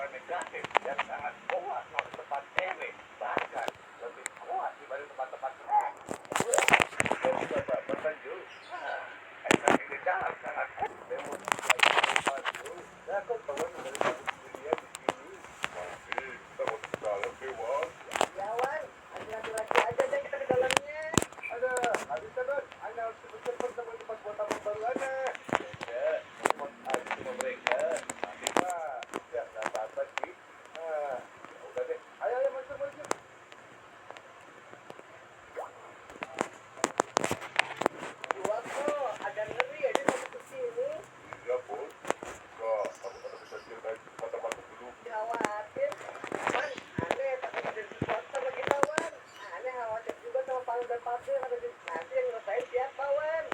suara negatif yang sangat kuat soal tempat cewek, bahkan lebih kuat dibanding tempat-tempat lain. Dan juga bertanjung, efek di dalam sangat demonstrasi. Ya, kau tahu dari dunia di sini. Masih, kita mau ke dalam dewan. Ya, Wan, laki-laki aja deh kita ke dalamnya. Ada, habis kan? Anda harus cepet-cepet sampai tempat buat tamu baru aja. Ya, mau aja sama mereka. Nanti Pak, ya nggak apa-apa sih. Nah, ya udah deh. Ayo masuk. Keluar kok, agak ngeri aja masuk ke sini. Iya, Bos. Enggak, kamu kata bisa ceritain tempat-tempat dulu. Khawatir. Wan, aneh takut ada sesuatu sama kita, Wan. Aneh khawatir juga sama Palu dan Papi yang ada di nanti yang ngerasain siapa, Wan.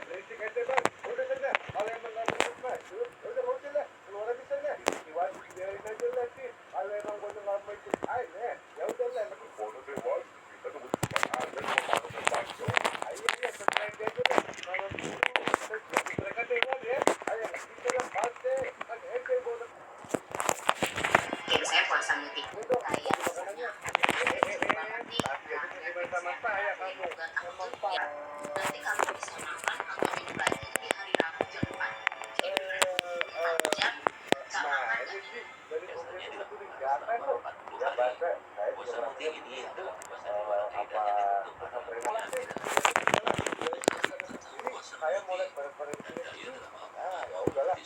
Berisik aja, Bang. Udah saja. Kalau emang nggak mau masuk, udah mau lah. Keluar aja sana. Wan, biarin aja lah sih. Kalau emang bodoh nggak mau ikut, ya udah lah. Tapi bodoh deh, Wan. Kita tuh cuma ada sama Palu dan Papi. Ayo, selesai aja deh. Kalau mereka deh, Wan, ya. Ayo, kita lah pasti. Kan ente bodoh. Jadi saya puasa mudik kayak misalnya Sama saya kamu. nanti kalau bisa makan atau minum lagi di hari Rabu jam 4 jam sama makan Dari pemerintah itu digapai tuh. Ya bahasa saya juga orang ini apa terima kasih. Ini saya mulai bareng-bareng ini. Nah, ya udahlah.